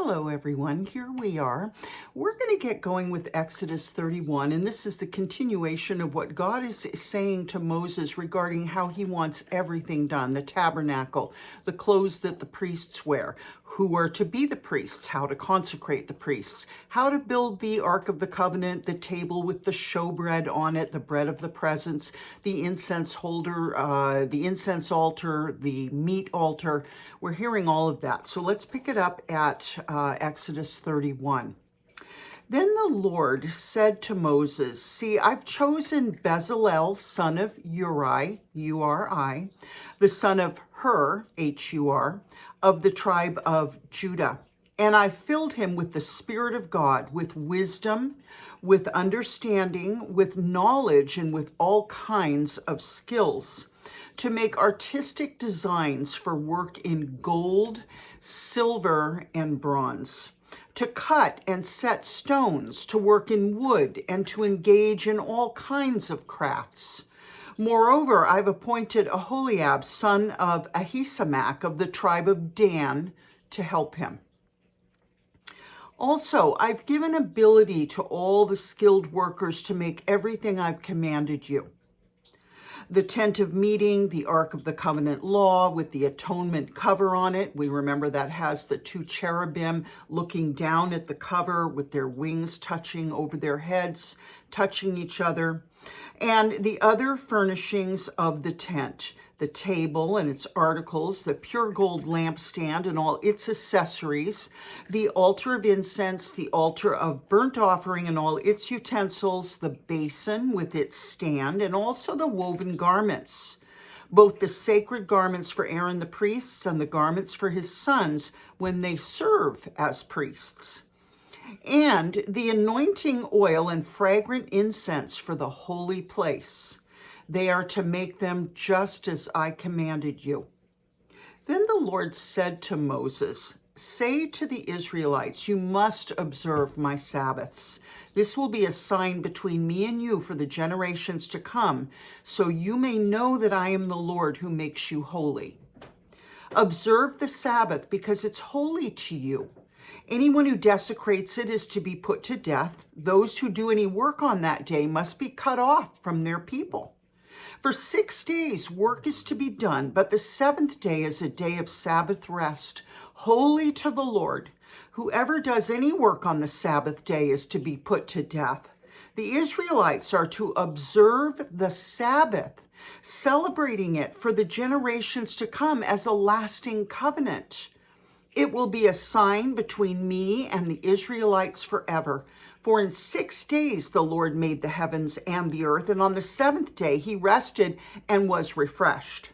Hello everyone, here we are. We're going to get going with Exodus 31, and this is the continuation of what God is saying to Moses regarding how he wants everything done, the tabernacle, the clothes that the priests wear, who are to be the priests, how to consecrate the priests, how to build the Ark of the Covenant, the table with the showbread on it, the bread of the presence, the incense holder, the incense altar, the meat altar. We're hearing all of that. So let's pick it up at Exodus 31. Then the Lord said to Moses, "See, I've chosen Bezalel, son of Uri, U-R-I, the son of Hur, H-U-R, of the tribe of Judah. And I filled him with the Spirit of God, with wisdom, with understanding, with knowledge, and with all kinds of skills, to make artistic designs for work in gold, silver, and bronze, to cut and set stones, to work in wood, and to engage in all kinds of crafts. Moreover, I've appointed Aholiab, son of Ahisamach, of the tribe of Dan, to help him. Also, I've given ability to all the skilled workers to make everything I've commanded you. The tent of meeting, the Ark of the Covenant law with the atonement cover on it. We remember that has the two cherubim looking down at the cover with their wings touching over their heads, touching each other. And the other furnishings of the tent, the table and its articles, the pure gold lampstand and all its accessories, the altar of incense, the altar of burnt offering and all its utensils, the basin with its stand, and also the woven garments, both the sacred garments for Aaron the priest and the garments for his sons when they serve as priests, and the anointing oil and fragrant incense for the holy place. They are to make them just as I commanded you." Then the Lord said to Moses, "Say to the Israelites, you must observe my Sabbaths. This will be a sign between me and you for the generations to come, so you may know that I am the Lord who makes you holy. Observe the Sabbath because it's holy to you. Anyone who desecrates it is to be put to death. Those who do any work on that day must be cut off from their people. For 6 days work is to be done, but the seventh day is a day of Sabbath rest, holy to the Lord. Whoever does any work on the Sabbath day is to be put to death. The Israelites are to observe the Sabbath, celebrating it for the generations to come as a lasting covenant. It will be a sign between me and the Israelites forever. For in 6 days the Lord made the heavens and the earth, and on the seventh day he rested and was refreshed."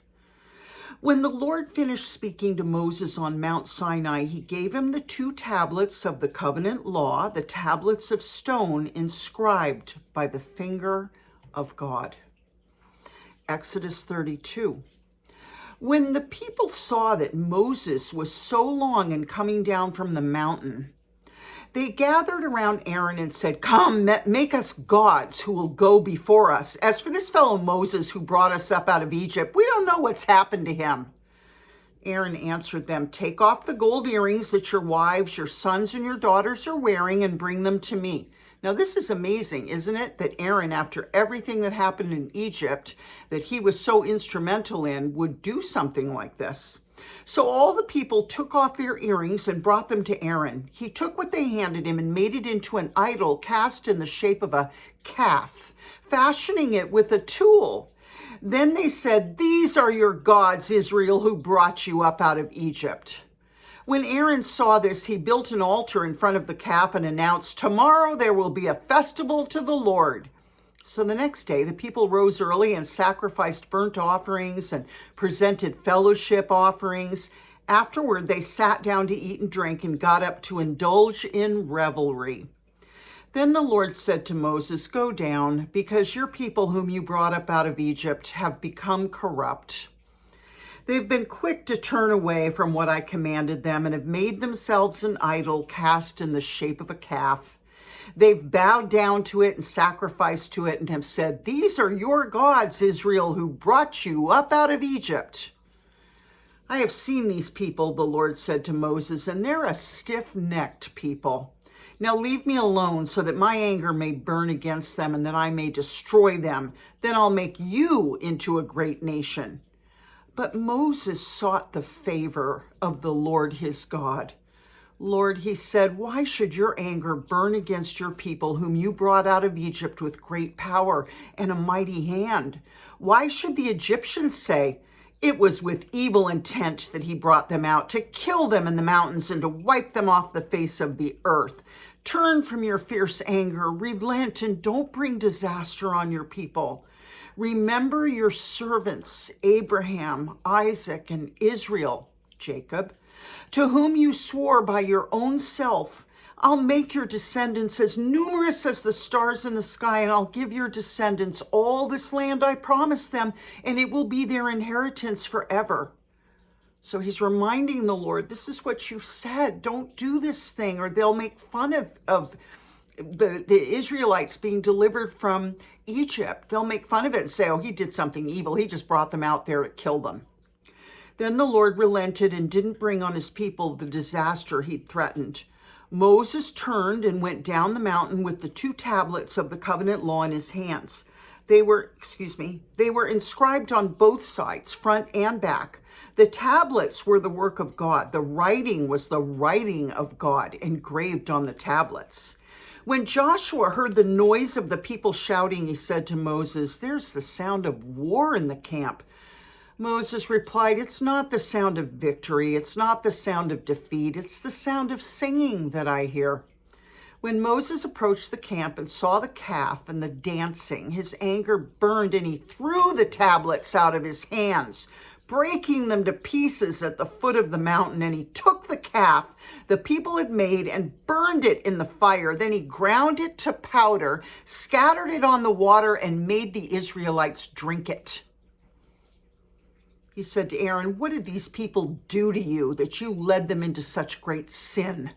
When the Lord finished speaking to Moses on Mount Sinai, he gave him the 2 tablets of the covenant law, the tablets of stone inscribed by the finger of God. Exodus 32. When the people saw that Moses was so long in coming down from the mountain, they gathered around Aaron and said, "Come, make us gods who will go before us. As for this fellow Moses who brought us up out of Egypt, we don't know what's happened to him." Aaron answered them, "Take off the gold earrings that your wives, your sons, and your daughters are wearing and bring them to me." Now, this is amazing, isn't it? That Aaron, after everything that happened in Egypt, that he was so instrumental in, would do something like this. So all the people took off their earrings and brought them to Aaron. He took what they handed him and made it into an idol cast in the shape of a calf, fashioning it with a tool. Then they said, "These are your gods, Israel, who brought you up out of Egypt." When Aaron saw this, he built an altar in front of the calf and announced, "Tomorrow there will be a festival to the Lord." So the next day, the people rose early and sacrificed burnt offerings and presented fellowship offerings. Afterward, they sat down to eat and drink and got up to indulge in revelry. Then the Lord said to Moses, "Go down, because your people whom you brought up out of Egypt have become corrupt. They've been quick to turn away from what I commanded them and have made themselves an idol cast in the shape of a calf. They've bowed down to it and sacrificed to it and have said, 'These are your gods, Israel, who brought you up out of Egypt.' I have seen these people, the Lord said to Moses, and they're a stiff-necked people. Now leave me alone so that my anger may burn against them and that I may destroy them. Then I'll make you into a great nation. But Moses sought the favor of the Lord his God. Lord, he said, why should your anger burn against your people whom you brought out of Egypt with great power and a mighty hand? Why should the Egyptians say, it was with evil intent that he brought them out, to kill them in the mountains and to wipe them off the face of the earth? Turn from your fierce anger, relent, and don't bring disaster on your people. Remember your servants, Abraham, Isaac, and Israel, Jacob, to whom you swore by your own self, I'll make your descendants as numerous as the stars in the sky, and I'll give your descendants all this land I promised them, and it will be their inheritance forever. So he's reminding the Lord, this is what you said. Don't do this thing, or they'll make fun of the Israelites being delivered from Egypt. They'll make fun of it and say, oh, he did something evil. He just brought them out there to kill them. Then the Lord relented and didn't bring on his people the disaster he'd threatened. Moses turned and went down the mountain with the 2 tablets of the covenant law in his hands. They were inscribed on both sides, front and back. The tablets were the work of God. The writing was the writing of God engraved on the tablets. When Joshua heard the noise of the people shouting, he said to Moses, there's the sound of war in the camp. Moses replied, it's not the sound of victory. It's not the sound of defeat. It's the sound of singing that I hear. When Moses approached the camp and saw the calf and the dancing, his anger burned and he threw the tablets out of his hands, breaking them to pieces at the foot of the mountain. And he took the calf the people had made and burned it in the fire. Then he ground it to powder, scattered it on the water, and made the Israelites drink it. He said to Aaron, what did these people do to you that you led them into such great sin?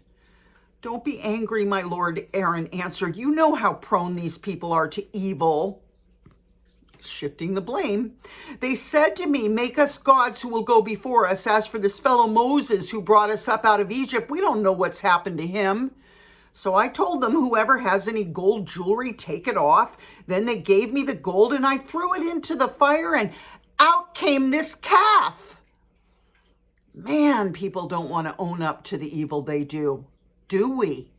Don't be angry, my lord, Aaron answered. You know how prone these people are to evil. Shifting the blame. They said to me, make us gods who will go before us. As for this fellow Moses who brought us up out of Egypt, we don't know what's happened to him. So I told them, whoever has any gold jewelry, take it off. Then they gave me the gold and I threw it into the fire and out came this calf. Man, people don't want to own up to the evil they do we?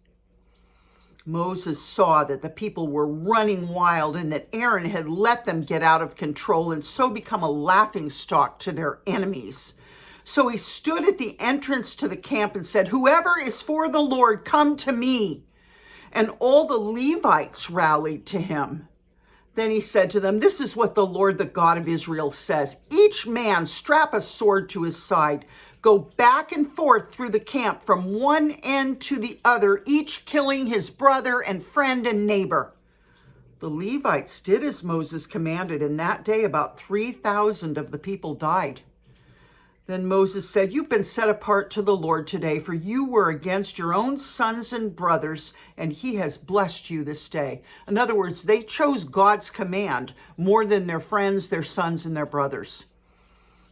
Moses saw that the people were running wild and that Aaron had let them get out of control and so become a laughingstock to their enemies. So he stood at the entrance to the camp and said, whoever is for the Lord, come to me. And all the Levites rallied to him. Then he said to them, this is what the Lord, the God of Israel, says. Each man strap a sword to his side. Go back and forth through the camp from one end to the other, each killing his brother and friend and neighbor. The Levites did as Moses commanded, and that day about 3,000 of the people died. Then Moses said, you've been set apart to the Lord today, for you were against your own sons and brothers, and he has blessed you this day. In other words, they chose God's command more than their friends, their sons, and their brothers.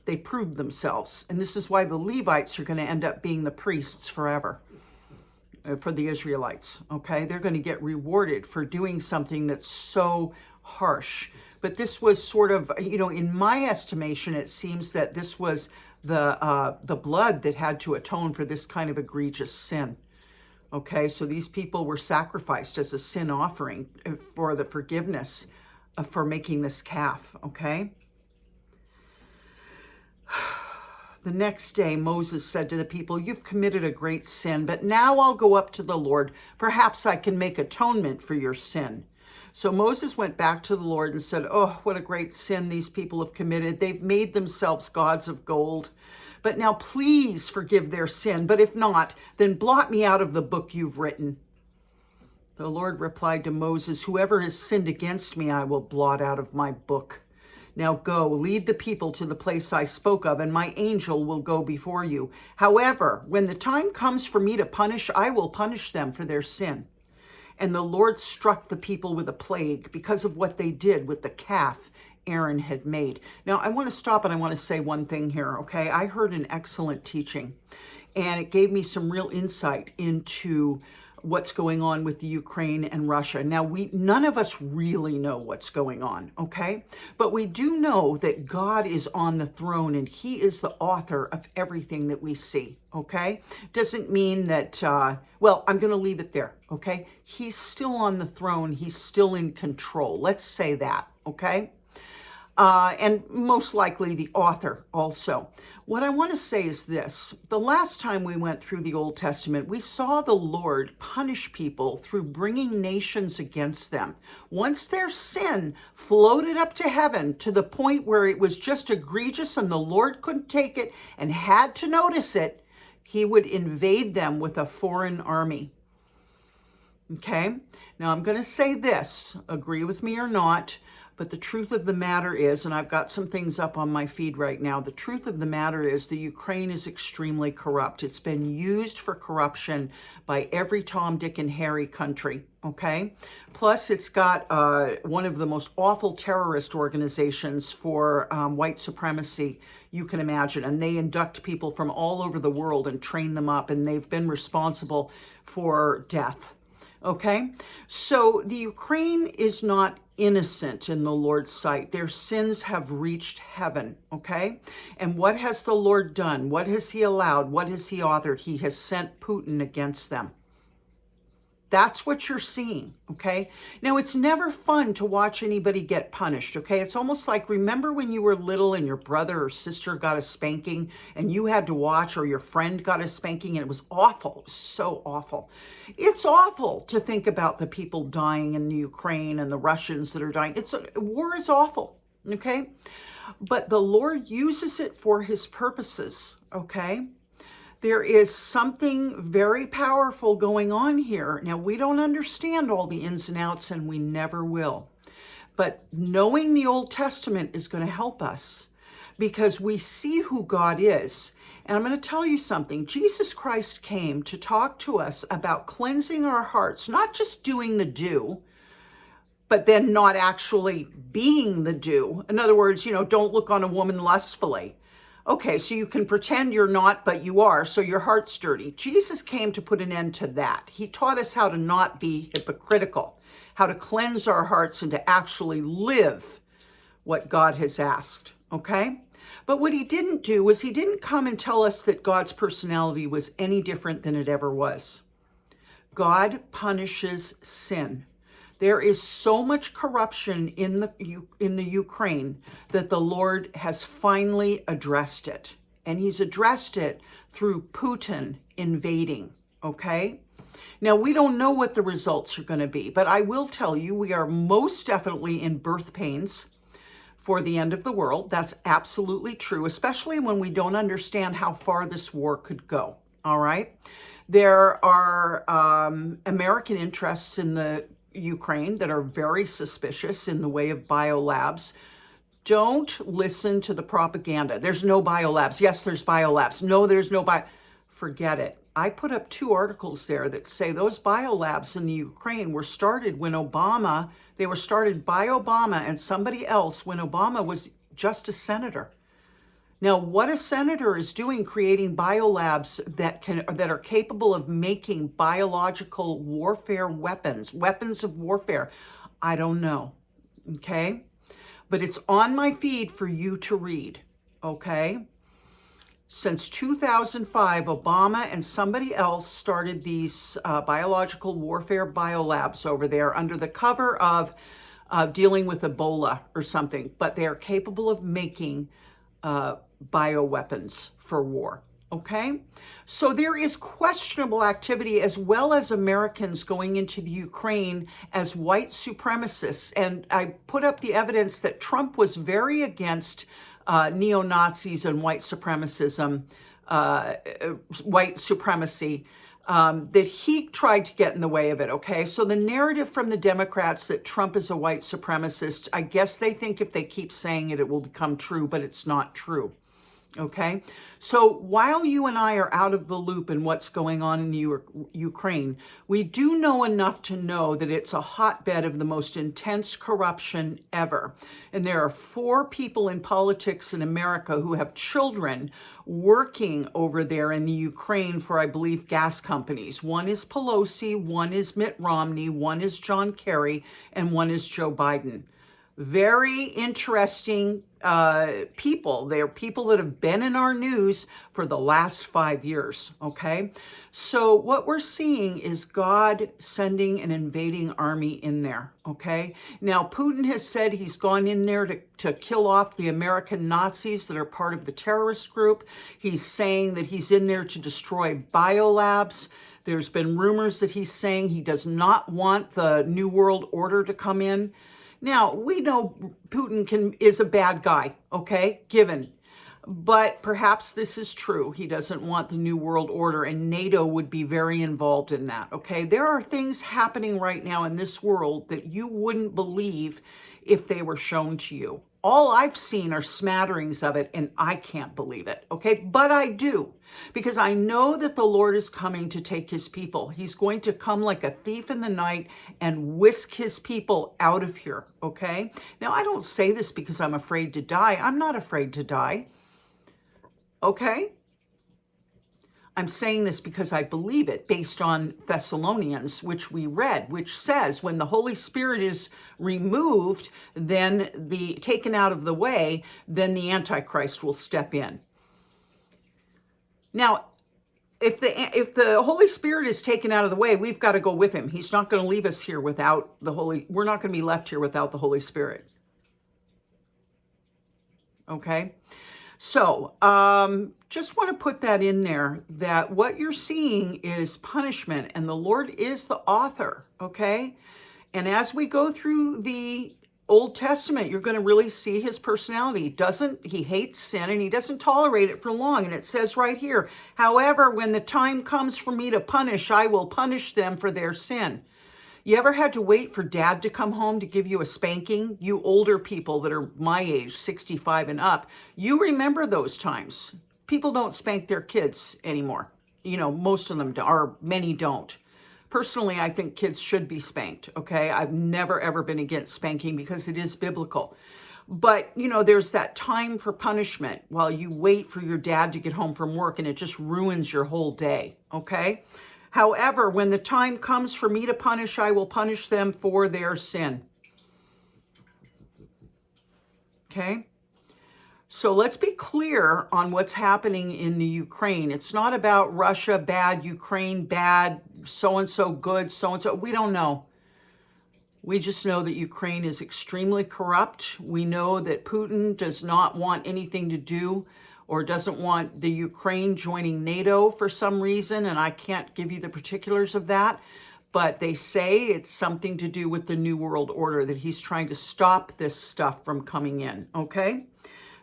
They proved themselves, and this is why the Levites are going to end up being the priests forever for the Israelites, okay? They're going to get rewarded for doing something that's so harsh. But this was sort of, in my estimation, it seems that this was the blood that had to atone for this kind of egregious sin. Okay, so these people were sacrificed as a sin offering for the forgiveness for making this calf, okay? The next day, Moses said to the people, you've committed a great sin, but now I'll go up to the Lord. Perhaps I can make atonement for your sin. So Moses went back to the Lord and said, oh, what a great sin these people have committed. They've made themselves gods of gold. But now please forgive their sin. But if not, then blot me out of the book you've written. The Lord replied to Moses, whoever has sinned against me, I will blot out of my book. Now go, lead the people to the place I spoke of, and my angel will go before you. However, when the time comes for me to punish, I will punish them for their sin. And the Lord struck the people with a plague because of what they did with the calf Aaron had made. Now, I want to stop and I want to say one thing here, okay? I heard an excellent teaching, and it gave me some real insight into what's going on with the Ukraine and Russia. Now, none of us really know what's going on, okay? But we do know that God is on the throne and he is the author of everything that we see, okay? Doesn't mean that, well, I'm going to leave it there, okay? He's still on the throne. He's still in control. Let's say that, okay? And most likely the author also. What I want to say is this. The last time we went through the Old Testament, we saw the Lord punish people through bringing nations against them. Once their sin floated up to heaven to the point where it was just egregious and the Lord couldn't take it and had to notice it, he would invade them with a foreign army. Okay? Now I'm going to say this, agree with me or not, but the truth of the matter is, and I've got some things up on my feed right now, the truth of the matter is the Ukraine is extremely corrupt. It's been used for corruption by every Tom, Dick, and Harry country, okay? Plus, it's got one of the most awful terrorist organizations for white supremacy you can imagine. And they induct people from all over the world and train them up, and they've been responsible for death. Okay, so the Ukraine is not innocent in the Lord's sight. Their sins have reached heaven, okay? And what has the Lord done? What has he allowed? What has he authored? He has sent Putin against them. That's what you're seeing, okay? Now, it's never fun to watch anybody get punished, okay? It's almost like, remember when you were little and your brother or sister got a spanking and you had to watch, or your friend got a spanking, and it was awful. It was so awful. It's awful to think about the people dying in the Ukraine and the Russians that are dying. War is awful, okay? But the Lord uses it for his purposes, okay? There is something very powerful going on here. Now, we don't understand all the ins and outs, and we never will. But knowing the Old Testament is going to help us because we see who God is. And I'm going to tell you something. Jesus Christ came to talk to us about cleansing our hearts, not just doing the do, but then not actually being the do. In other words, don't look on a woman lustfully. Okay, so you can pretend you're not, but you are, so your heart's dirty. Jesus came to put an end to that. He taught us how to not be hypocritical, how to cleanse our hearts and to actually live what God has asked, okay? But what he didn't do was he didn't come and tell us that God's personality was any different than it ever was. God punishes sin. There is so much corruption in the Ukraine that the Lord has finally addressed it. And he's addressed it through Putin invading, okay? Now, we don't know what the results are going to be, but I will tell you we are most definitely in birth pains for the end of the world. That's absolutely true, especially when we don't understand how far this war could go, all right? There are American interests in the Ukraine that are very suspicious in the way of biolabs. Don't listen to the propaganda. There's no biolabs. Yes, there's biolabs. No, there's no Forget it. I put up 2 articles there that say those biolabs in the Ukraine were started when they were started by Obama and somebody else when Obama was just a senator. Now, what a senator is doing, creating biolabs that are capable of making biological warfare weapons of warfare, I don't know, okay? But it's on my feed for you to read, okay? Since 2005, Obama and somebody else started these biological warfare biolabs over there under the cover of dealing with Ebola or something, but they are capable of making bioweapons for war, okay? So there is questionable activity as well as Americans going into the Ukraine as white supremacists. And I put up the evidence that Trump was very against neo-Nazis and white supremacism, white supremacy, that he tried to get in the way of it, okay? So the narrative from the Democrats that Trump is a white supremacist, I guess they think if they keep saying it, it will become true, but it's not true. Okay, so while you and I are out of the loop in what's going on in the Ukraine, we do know enough to know that it's a hotbed of the most intense corruption ever. And there are 4 people in politics in America who have children working over there in the Ukraine for, I believe, gas companies. One is Pelosi, one is Mitt Romney, one is John Kerry, and one is Joe Biden. Very interesting people. They're people that have been in our news for the last 5 years, okay? So what we're seeing is God sending an invading army in there, okay? Now, Putin has said he's gone in there to kill off the American Nazis that are part of the terrorist group. He's saying that he's in there to destroy biolabs. There's been rumors that he's saying he does not want the New World Order to come in. Now, we know Putin is a bad guy, okay, given. But perhaps this is true. He doesn't want the New World Order, and NATO would be very involved in that, okay? There are things happening right now in this world that you wouldn't believe if they were shown to you. All I've seen are smatterings of it, and I can't believe it, okay? But I do, because I know that the Lord is coming to take his people. He's going to come like a thief in the night and whisk his people out of here, okay? Now, I don't say this because I'm afraid to die. I'm not afraid to die, okay? I'm saying this because I believe it based on Thessalonians, which we read, which says when the Holy Spirit is removed, then taken out of the way, then the Antichrist will step in. Now, if the Holy Spirit is taken out of the way, we've got to go with him. He's not going to leave us here without we're not going to be left here without the Holy Spirit. Okay? So, just want to put that in there, that what you're seeing is punishment, and the Lord is the author, okay? And as we go through the Old Testament, you're going to really see his personality. He hates sin, and he doesn't tolerate it for long. And it says right here, however, when the time comes for me to punish, I will punish them for their sin. You ever had to wait for dad to come home to give you a spanking? You older people that are my age, 65 and up, you remember those times. People don't spank their kids anymore. You know, most of them do, or many don't. Personally, I think kids should be spanked, okay? I've never, ever been against spanking because it is biblical. But, you know, there's that time for punishment while you wait for your dad to get home from work, and it just ruins your whole day, okay? However, when the time comes for me to punish, I will punish them for their sin. Okay? So let's be clear on what's happening in the Ukraine. It's not about Russia bad, Ukraine bad, so-and-so good, so-and-so. We don't know. We just know that Ukraine is extremely corrupt. We know that Putin does not want anything to do or doesn't want the Ukraine joining NATO for some reason, and I can't give you the particulars of that, but they say it's something to do with the New World Order, that he's trying to stop this stuff from coming in, okay?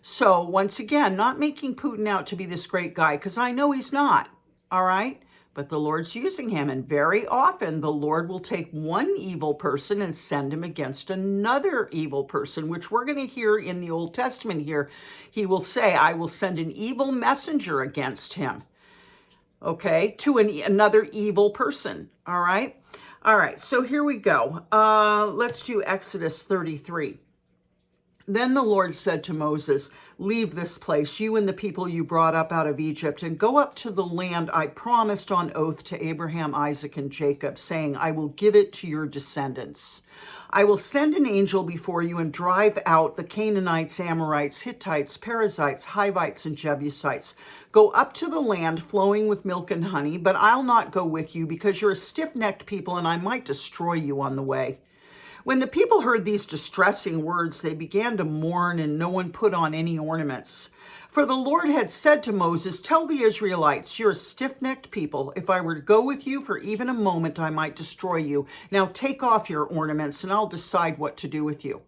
So once again, not making Putin out to be this great guy, because I know he's not, all right? But the Lord's using him, and very often the Lord will take one evil person and send him against another evil person, which we're going to hear in the Old Testament here. He will say, I will send an evil messenger against him, okay, to another evil person, all right? All right, so here we go. Let's do Exodus 33. Then the Lord said to Moses, leave this place, you and the people you brought up out of Egypt, and go up to the land I promised on oath to Abraham, Isaac, and Jacob, saying, I will give it to your descendants. I will send an angel before you and drive out the Canaanites, Amorites, Hittites, Perizzites, Hivites, and Jebusites. Go up to the land flowing with milk and honey, but I'll not go with you because you're a stiff-necked people, and I might destroy you on the way. When the people heard these distressing words, they began to mourn, and no one put on any ornaments. For the Lord had said to Moses, tell the Israelites, you're a stiff-necked people. If I were to go with you for even a moment, I might destroy you. Now take off your ornaments, and I'll decide what to do with you.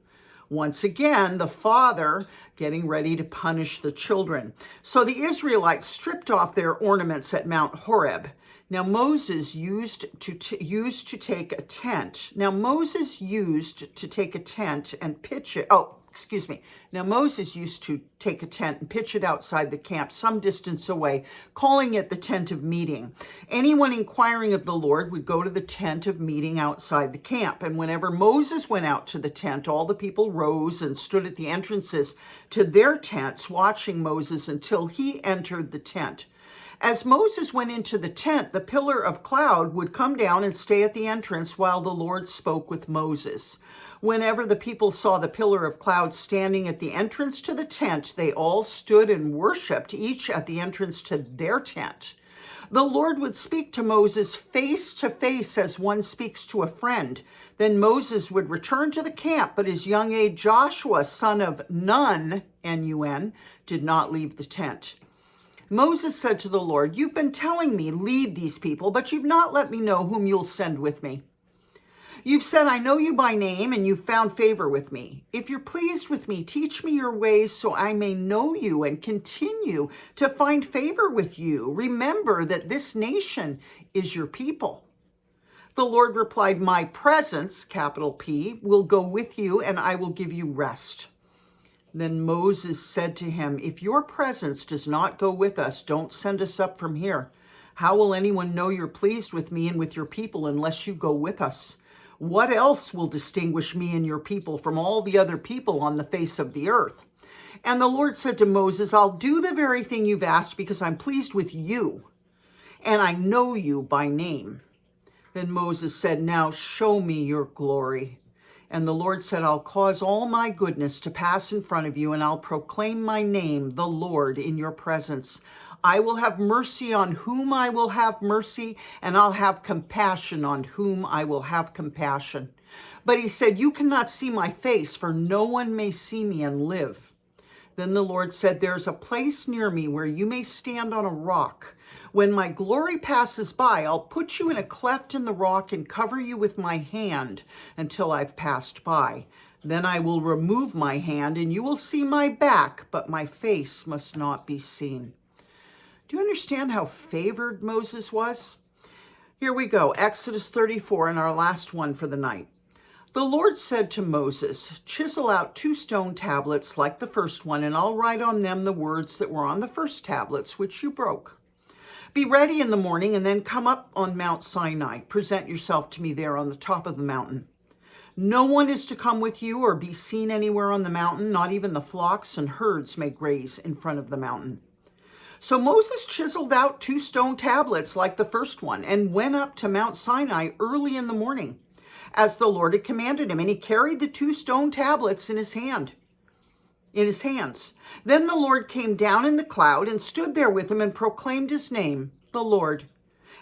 Once again, the father getting ready to punish the children. So the Israelites stripped off their ornaments at Mount Horeb. Now Moses used to take a tent. Now Moses used to take a tent and pitch it. Oh, Excuse me. Now Moses used to take a tent and pitch it outside the camp some distance away, calling it the tent of meeting. Anyone inquiring of the Lord would go to the tent of meeting outside the camp. And whenever Moses went out to the tent, all the people rose and stood at the entrances to their tents, watching Moses until he entered the tent. As Moses went into the tent, the pillar of cloud would come down and stay at the entrance while the Lord spoke with Moses. Whenever the people saw the pillar of cloud standing at the entrance to the tent, they all stood and worshiped, each at the entrance to their tent. The Lord would speak to Moses face to face as one speaks to a friend. Then Moses would return to the camp, but his young aide Joshua, son of Nun, N-U-N, did not leave the tent. Moses said to the Lord, "You've been telling me, lead these people, but you've not let me know whom you'll send with me. You've said, I know you by name, and you've found favor with me. If you're pleased with me, teach me your ways so I may know you and continue to find favor with you. Remember that this nation is your people." The Lord replied, "My presence, capital P, will go with you, and I will give you rest." Then Moses said to him, "If your presence does not go with us, don't send us up from here. How will anyone know you're pleased with me and with your people unless you go with us? What else will distinguish me and your people from all the other people on the face of the earth?" And the Lord said to Moses, "I'll do the very thing you've asked because I'm pleased with you, and I know you by name." Then Moses said, "Now show me your glory." And the Lord said, "I'll cause all my goodness to pass in front of you, and I'll proclaim my name, the Lord, in your presence. I will have mercy on whom I will have mercy, and I'll have compassion on whom I will have compassion." But he said, "You cannot see my face, for no one may see me and live." Then the Lord said, "There's a place near me where you may stand on a rock. When my glory passes by, I'll put you in a cleft in the rock and cover you with my hand until I've passed by. Then I will remove my hand and you will see my back, but my face must not be seen." Do you understand how favored Moses was? Here we go, Exodus 34, and our last one for the night. The Lord said to Moses, "Chisel out 2 stone tablets like the first one, and I'll write on them the words that were on the first tablets, which you broke. Be ready in the morning and then come up on Mount Sinai. Present yourself to me there on the top of the mountain. No one is to come with you or be seen anywhere on the mountain, not even the flocks and herds may graze in front of the mountain." So Moses chiseled out 2 stone tablets like the first one and went up to Mount Sinai early in the morning, as the Lord had commanded him, and he carried the 2 stone tablets in his hands. Then the Lord came down in the cloud and stood there with him and proclaimed his name, the Lord.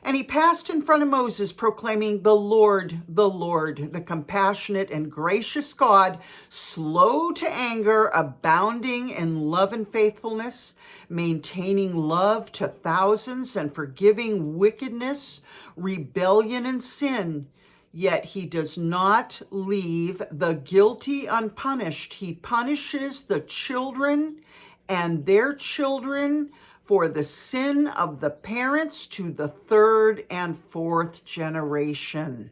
And he passed in front of Moses, proclaiming, the Lord, the compassionate and gracious God, slow to anger, abounding in love and faithfulness, maintaining love to thousands, and forgiving wickedness, rebellion, and sin. Yet he does not leave the guilty unpunished. He punishes the children and their children for the sin of the parents to the 3rd and 4th generation.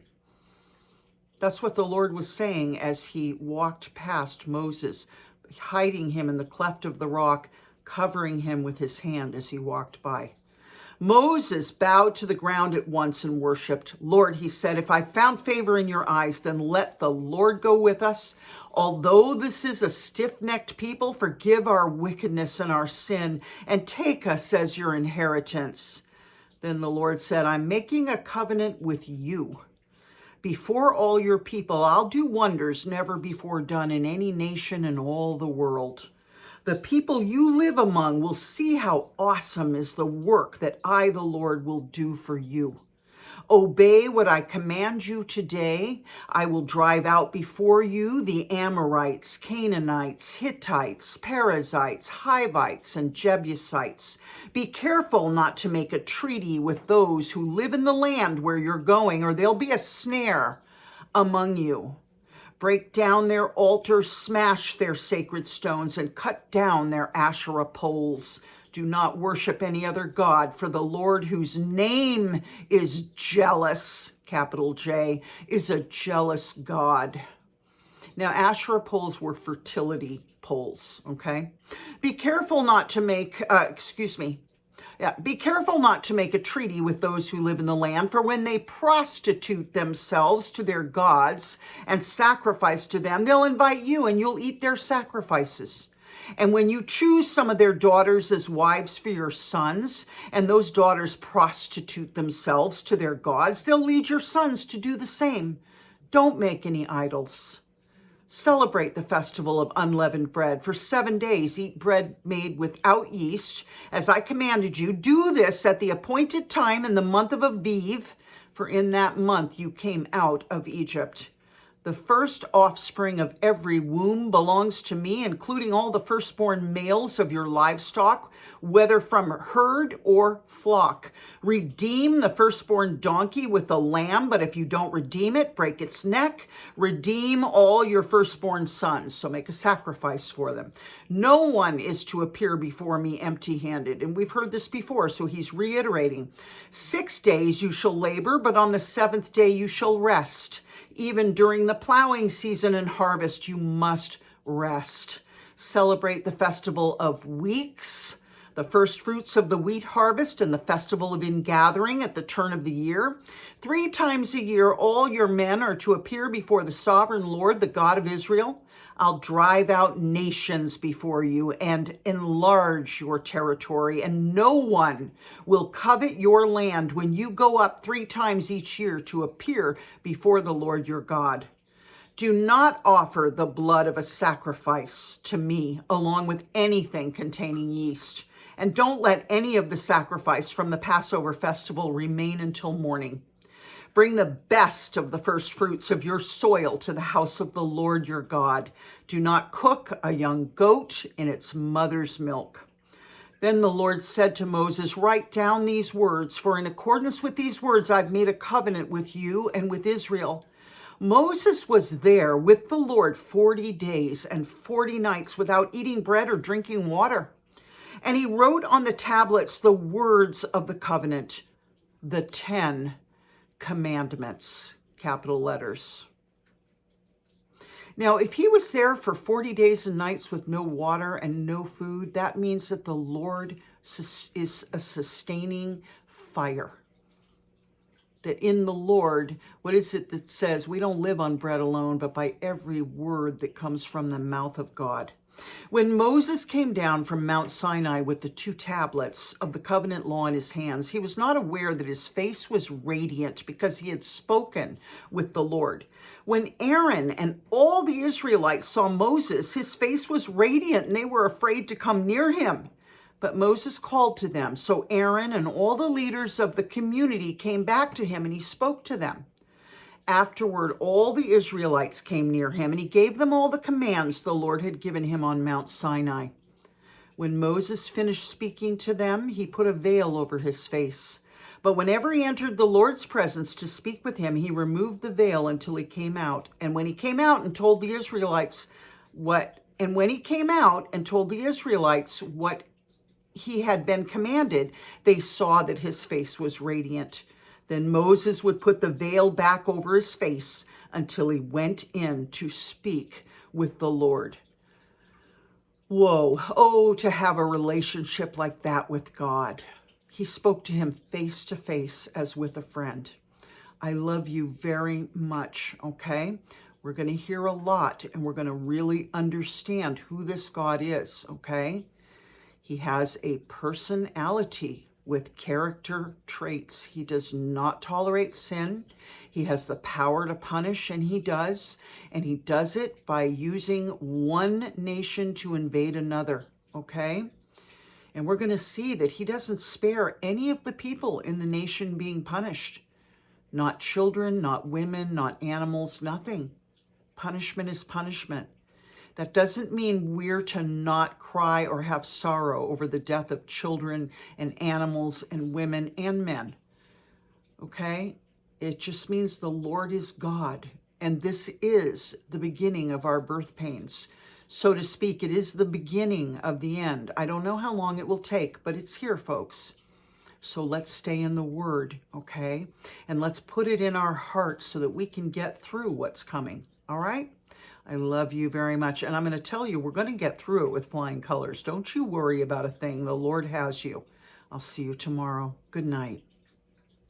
That's what the Lord was saying as he walked past Moses, hiding him in the cleft of the rock, covering him with his hand as he walked by. Moses bowed to the ground at once and worshiped. "Lord," he said, "if I found favor in your eyes, then let the Lord go with us. Although this is a stiff-necked people, forgive our wickedness and our sin, and take us as your inheritance." Then the Lord said, "I'm making a covenant with you. Before all your people, I'll do wonders never before done in any nation in all the world. The people you live among will see how awesome is the work that I, the Lord, will do for you. Obey what I command you today. I will drive out before you the Amorites, Canaanites, Hittites, Perizzites, Hivites, and Jebusites. Be careful not to make a treaty with those who live in the land where you're going, or there'll be a snare among you. Break down their altars, smash their sacred stones, and cut down their Asherah poles. Do not worship any other god, for the Lord, whose name is jealous, capital J, is a jealous God." Now, Asherah poles were fertility poles, okay? Be careful not to make, be careful not to make a treaty with those who live in the land, for when they prostitute themselves to their gods and sacrifice to them, they'll invite you and you'll eat their sacrifices. And when you choose some of their daughters as wives for your sons, and those daughters prostitute themselves to their gods, they'll lead your sons to do the same. Don't make any idols. Celebrate the festival of unleavened bread. For 7 days, eat bread made without yeast, as I commanded you. Do this at the appointed time in the month of Aviv, for in that month you came out of Egypt. The first offspring of every womb belongs to me, including all the firstborn males of your livestock, whether from herd or flock. Redeem the firstborn donkey with a lamb, but if you don't redeem it, break its neck. Redeem all your firstborn sons, so make a sacrifice for them. No one is to appear before me empty-handed. And we've heard this before, so he's reiterating. 6 days you shall labor, but on the 7th day you shall rest. Even during the plowing season and harvest, you must rest. Celebrate the festival of weeks, the first fruits of the wheat harvest, and the festival of ingathering at the turn of the year. 3 times a year, all your men are to appear before the sovereign Lord, the God of Israel. I'll drive out nations before you and enlarge your territory, and no one will covet your land when you go up 3 times each year to appear before the Lord your God. Do not offer the blood of a sacrifice to me along with anything containing yeast, and don't let any of the sacrifice from the Passover festival remain until morning. Bring the best of the first fruits of your soil to the house of the Lord your God. Do not cook a young goat in its mother's milk. Then the Lord said to Moses, write down these words, for in accordance with these words I've made a covenant with you and with Israel. Moses was there with the Lord 40 days and 40 nights without eating bread or drinking water. And he wrote on the tablets the words of the covenant, the 10 commandments, capital letters. Now, if he was there for 40 days and nights with no water and no food, that means that the Lord is a sustaining fire. That in the Lord, what is it that says we don't live on bread alone, but by every word that comes from the mouth of God? When Moses came down from Mount Sinai with the 2 tablets of the covenant law in his hands, he was not aware that his face was radiant because he had spoken with the Lord. When Aaron and all the Israelites saw Moses, his face was radiant and they were afraid to come near him. But Moses called to them. So Aaron and all the leaders of the community came back to him and he spoke to them. Afterward, all the Israelites came near him, and he gave them all the commands the Lord had given him on Mount Sinai. When Moses finished speaking to them, he put a veil over his face. But whenever he entered the Lord's presence to speak with him, he removed the veil until he came out. And when he came out and told the Israelites what he had been commanded, they saw that his face was radiant. Then Moses would put the veil back over his face until he went in to speak with the Lord. Whoa, oh, to have a relationship like that with God. He spoke to him face to face as with a friend. I love you very much, okay? We're going to hear a lot and we're going to really understand who this God is, okay? He has a personality with character traits. He does not tolerate sin. He has the power to punish, and he does. And he does it by using one nation to invade another, okay? And we're going to see that he doesn't spare any of the people in the nation being punished. Not children, not women, not animals, nothing. Punishment is punishment. That doesn't mean we're to not cry or have sorrow over the death of children and animals and women and men. Okay? It just means the Lord is God. And this is the beginning of our birth pains. So to speak, it is the beginning of the end. I don't know how long it will take, but it's here, folks. So let's stay in the Word, okay? And let's put it in our hearts so that we can get through what's coming, all right? I love you very much. And I'm going to tell you, we're going to get through it with flying colors. Don't you worry about a thing. The Lord has you. I'll see you tomorrow. Good night.